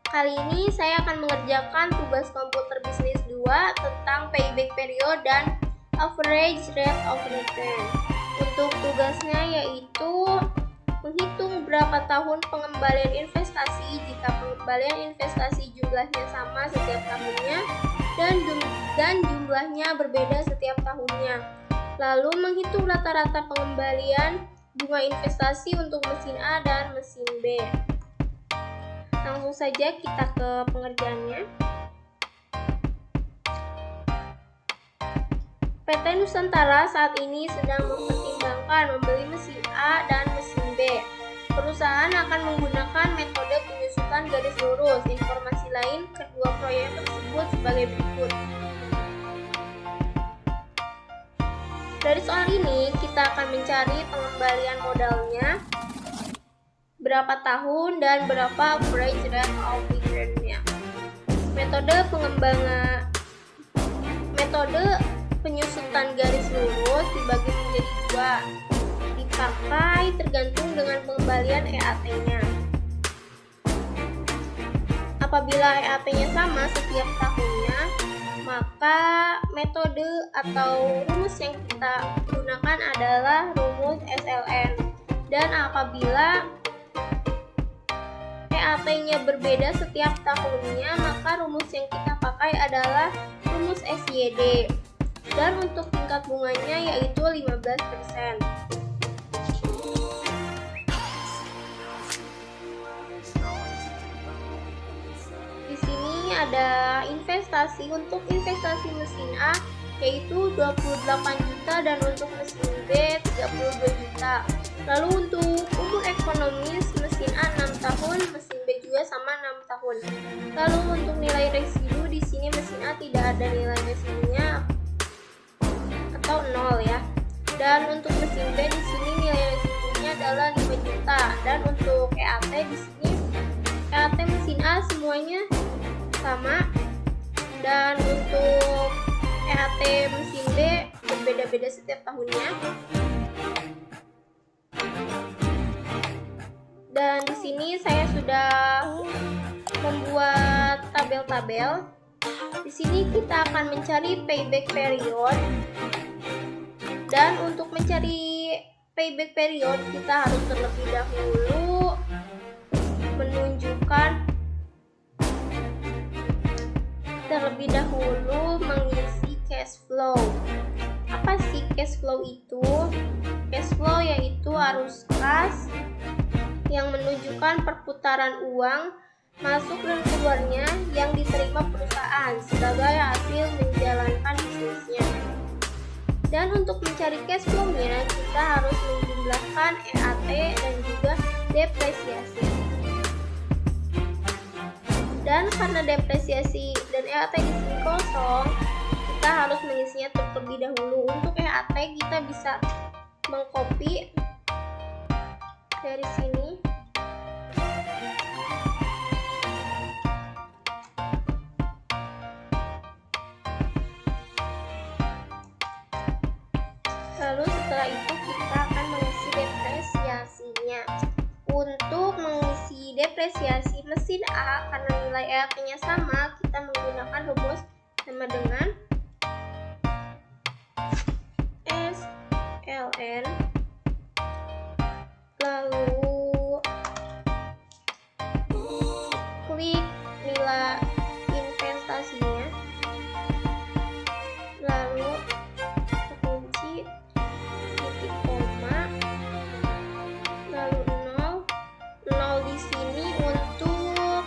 Kali ini saya akan mengerjakan tugas komputer bisnis 2 tentang payback period dan average rate of return. Untuk tugasnya yaitu menghitung berapa tahun pengembalian investasi jika pengembalian investasi jumlahnya sama setiap tahunnya dan jumlahnya berbeda setiap tahunnya. Lalu menghitung rata-rata pengembalian bunga investasi untuk mesin A dan mesin B. Langsung saja kita ke pengerjaannya. PT Nusantara saat ini sedang mempertimbangkan membeli mesin A dan mesin B. Perusahaan akan menggunakan metode penyusutan garis lurus. Informasi lain kedua proyek tersebut sebagai berikut. Dari soal ini, kita akan mencari pengembalian modalnya, berapa tahun, dan berapa average rate of return-nya. Metode penyusutan garis lurus dibagi menjadi dua, dipakai tergantung dengan pengembalian EAT-nya. Apabila EAT-nya sama setiap tahunnya, maka metode atau rumus yang kita gunakan adalah rumus SLN. Dan apabila EAT-nya berbeda setiap tahunnya, maka rumus yang kita pakai adalah rumus SYD. Dan untuk tingkat bunganya yaitu 15%. Di sini ada investasi. Untuk investasi mesin A yaitu 28 juta dan untuk mesin B 32 juta. Lalu untuk umur ekonomis mesin A 6 tahun, mesin B juga sama 6 tahun. Lalu untuk nilai residu di sini mesin A tidak ada nilai residunya atau 0 ya. Dan untuk mesin B di sini nilai residunya adalah 5 juta. Dan untuk EAT di sini EAT mesin A semuanya sama. Dan untuk EAT mesin B berbeda-beda setiap tahunnya. Dan di sini saya sudah membuat tabel-tabel. Di sini kita akan mencari payback period. Dan untuk mencari payback period kita harus terlebih dahulu mengisi cash flow. Apa sih cash flow itu? Cash flow yaitu arus kas yang menunjukkan perputaran uang masuk dan keluarnya yang diterima perusahaan sebagai hasil menjalankan bisnisnya. Dan untuk mencari cash flow-nya kita harus menjumlahkan EAT dan juga depresiasi. Dan karena depresiasi dan EAT di sini kosong, kita harus mengisinya terlebih dahulu. Untuk EAT kita bisa mengcopy dari sini. Lalu setelah itu kita akan mengisi depresiasinya. Untuk mengisi depresiasi mesin A, karena nilai EAT-nya sama, kita menggunakan rumus sama dengan SLN. Lalu klik nilai investasinya. Lalu kunci titik koma. Lalu 0 di sini untuk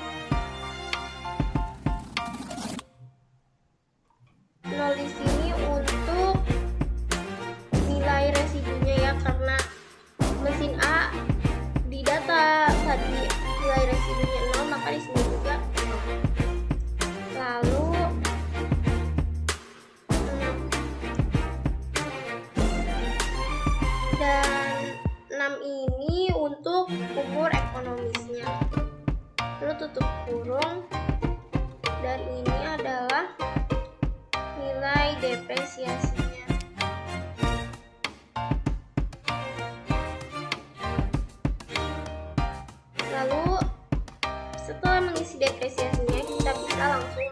0 di sini untuk nilai residunya ya, karena mesin A di data tadi nilai residunya 0, maka di sini juga 0. Lalu 6. Dan 6 ini untuk umur ekonomisnya. Lalu tutup kurung. Dan ini adalah nilai depresiasinya. Lalu setelah mengisi mengisi depresiasinya, kita bisa langsung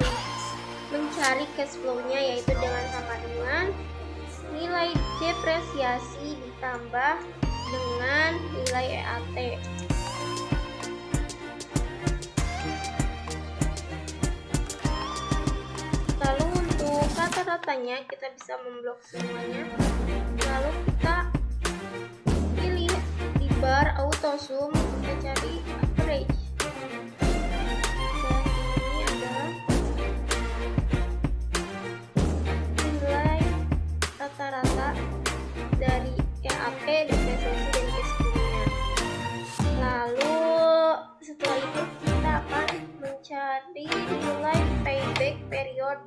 mencari cash flow-nya, yaitu dengan sama dengan nilai depresiasi ditambah dengan nilai EAT. Lalu untuk rata-ratanya kita bisa memblok semuanya. Lalu kita pilih di bar auto sum, kita cari average. Dan ini adalah nilai rata-rata dari EAP, depresiasi, dan cash flow-nya. Lalu setelah itu kita akan mencari nilai payback period.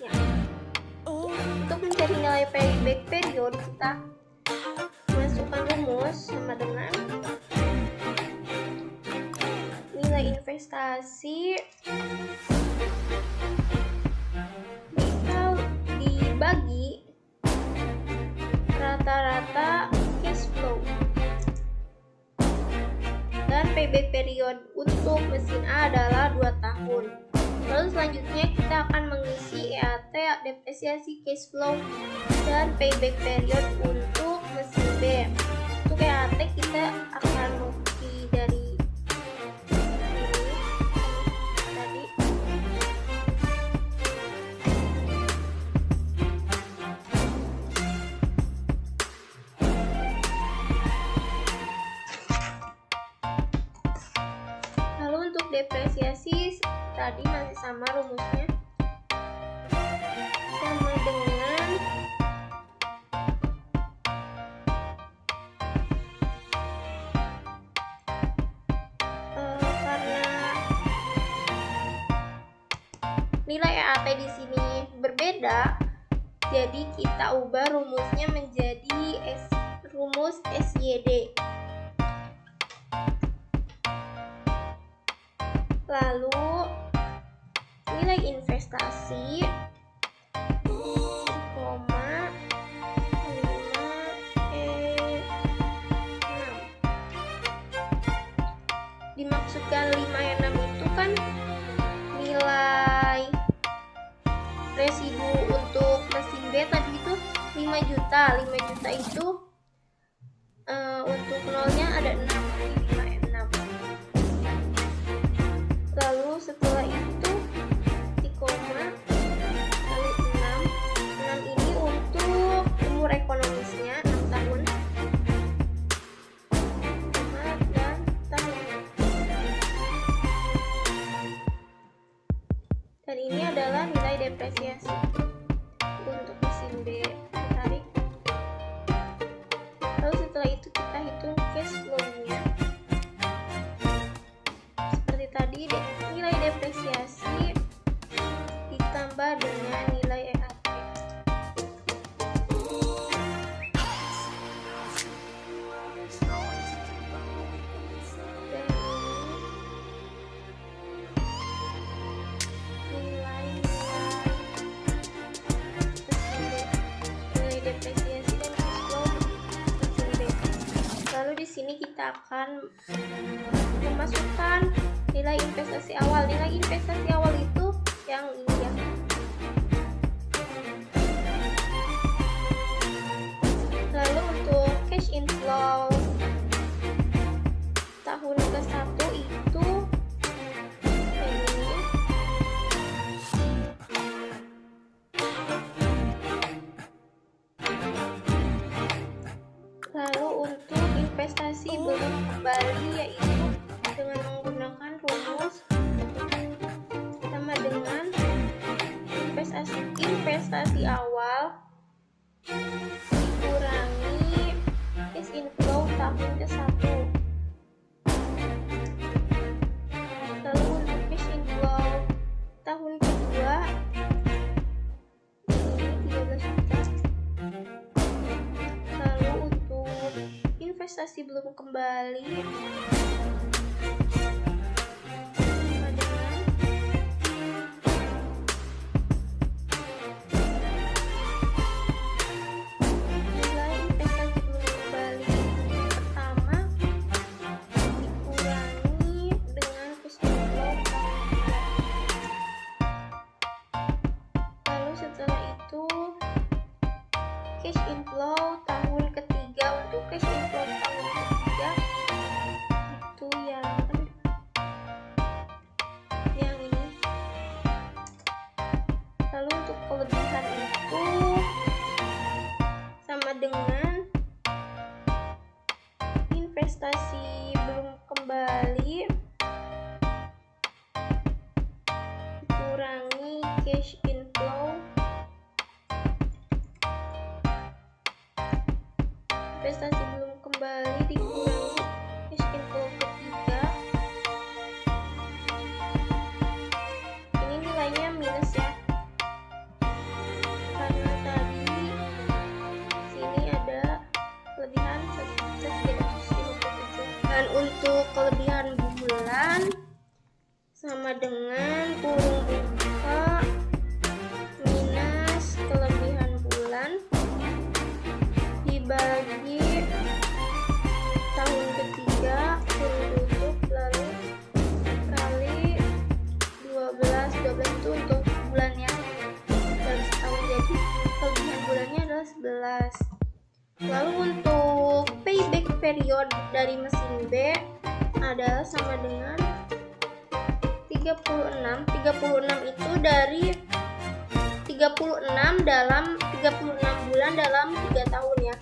Ya. Untuk mencari nilai payback period, kita masukkan rumus sama dengan nilai investasi dibagi rata-rata cash flow, dan payback period untuk mesin A adalah 2 tahun. Lalu selanjutnya kita akan mengisi EAT, depresiasi, cash flow, dan payback period untuk mesin B. Untuk EAT kita akan mengisi dari ini tadi. Lalu untuk depresiasi tadi masih sama rumusnya, sama dengan karena nilai EAT di sini berbeda, jadi kita ubah rumusnya menjadi rumus SYD. Lalu nilai investasi 5,5E6. Dimaksudkan 5E6 itu kan nilai residu untuk mesin B tadi itu 5 juta. 5 juta itu untuk nolnya ada 6, 5E6. Lalu setelah itu di koma, lalu 6 ini untuk umur ekonomisnya 6 tahun, 5 dan tahun. Dan ini adalah nilai depresiasi untuk mesin B. Tarik. Lalu setelah itu kita hitung cash flow-nya. Seperti tadi, nilai depresiasi ditambah dengan nilai EAT. Dan nilai depresiasi dan cash flow mesin B. Lalu di sini kita akan memasukkan nilai investasi awal. Nilai investasi awal itu yang ini ya. Lalu untuk cash inflow tahun ke-1 itu ini. Lalu untuk investasi belum kembali, yaitu dengan menggunakan rumus sama dengan investasi awal dikurangi cash inflow tahun ke-1. Lalu untuk cash inflow tahun kedua ini 13 juta. Lalu untuk investasi belum kembali pertama dikurangi dengan cash inflow investasi belum kembali dikurangi cash inflow. Investasi belum kembali dikurangi cash inflow ketiga. Ini nilainya minus ya, karena tadi sini ada kelebihan 357. Dan untuk kelebihan bulan sama dengan kurung buka minus kelebihan bulan dibagi tahun ketiga kurung tutup, lalu kali 12 itu untuk bulannya dalam setahun, jadi kelebihan bulannya adalah 11. Lalu untuk payback period dari mesin B adalah sama dengan 36. 36 itu dari 36 bulan dalam 3 tahun ya.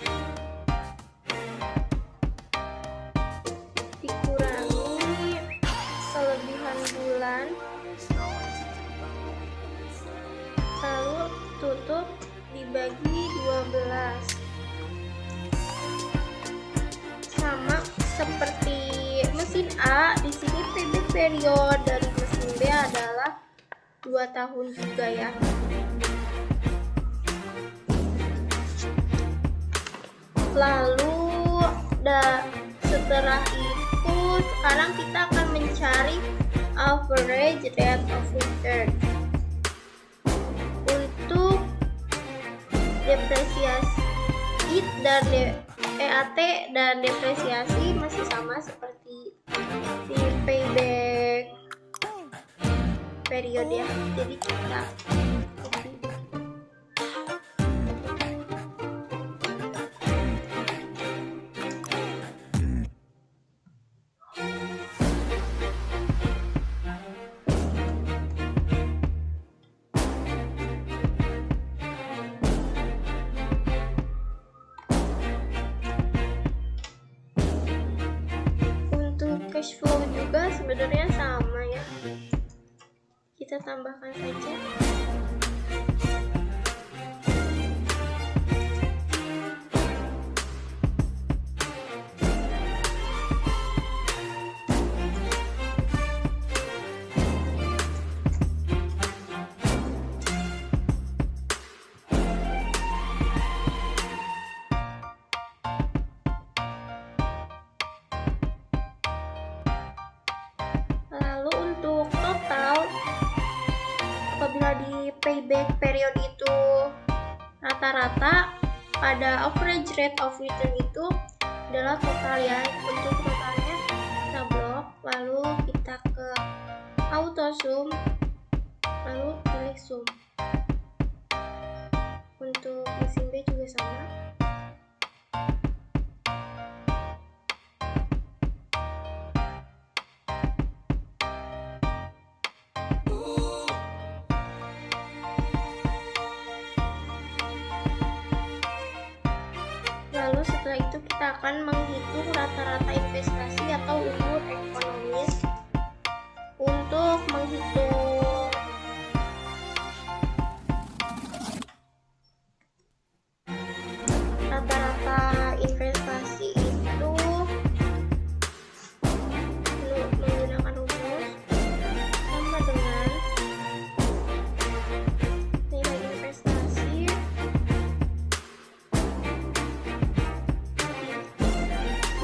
Dikurangi kelebihan bulan, lalu tutup dibagi 12. Sama seperti mesin A, di sini payback period dari mesin B adalah 2 tahun juga ya. Lalu setelah itu sekarang kita akan mencari average rate of return. Untuk depresiasi dan EAT dan depresiasi masih sama seperti di payback period ya. Jadi kita cash flow juga sebenarnya sama ya, kita tambahkan saja. Apabila di payback period itu rata-rata, pada average rate of return itu adalah total ya. Untuk totalnya kita blok, lalu kita ke auto sum, lalu pilih sum. Untuk mesin B juga sama. Lalu setelah itu kita akan menghitung rata-rata investasi atau umur ekonomis. Untuk menghitung rata-rata investasi itu menggunakan rumus sama dengan nilai investasi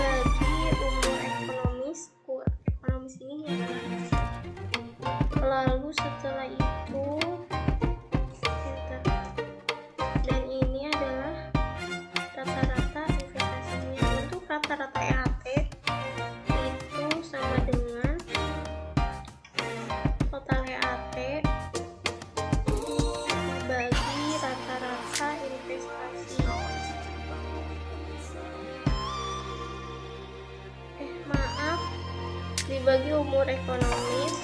bagi umur ekonomis ini ya. Lalu setelah itu dan ini adalah rata-rata investasinya. Untuk rata-rata EAT itu sama dengan total EAT bagi rata-rata investasi. Dibagi umur ekonomis,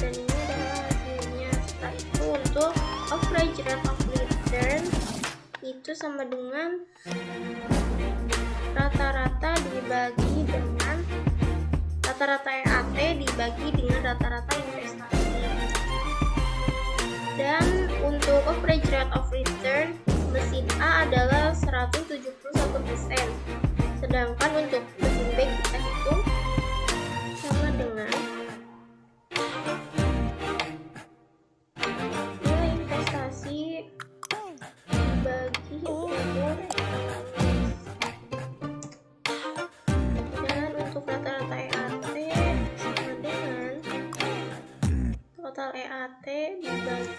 dan ini adalah hasilnya. Setelah itu untuk average rate of return itu sama dengan rata-rata rata-rata EAT dibagi dengan rata-rata investasi. Dan untuk average rate of return, mesin A adalah 171%, sedangkan untuk mesin B kita hitung sama dengan nilai investasi dibagi umur, dan untuk rata-rata EAT sama dengan total EAT dibagi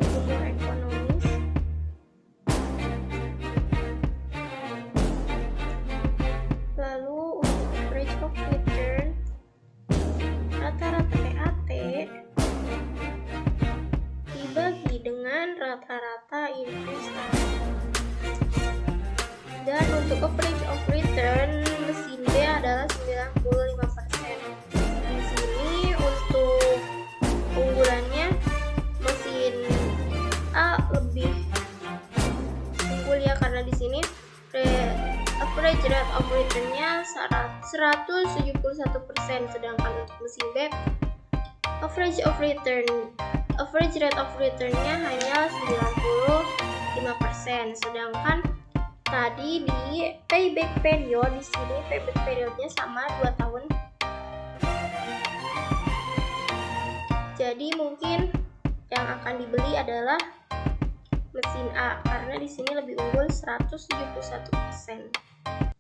umur ekonomis lalu untuk average of return, rata-rata EAT dibagi dengan rata-rata investasi. Dan untuk average of return, mesin B adalah 95%. Di sini untuk unggulannya mesin A lebih unggul ya, karena di sini average rate of return-nya 171%, sedangkan untuk mesin B average rate of return-nya hanya 95%, sedangkan tadi di payback period, di sini payback periodnya sama 2 tahun. Jadi mungkin yang akan dibeli adalah mesin A karena di sini lebih unggul 171%.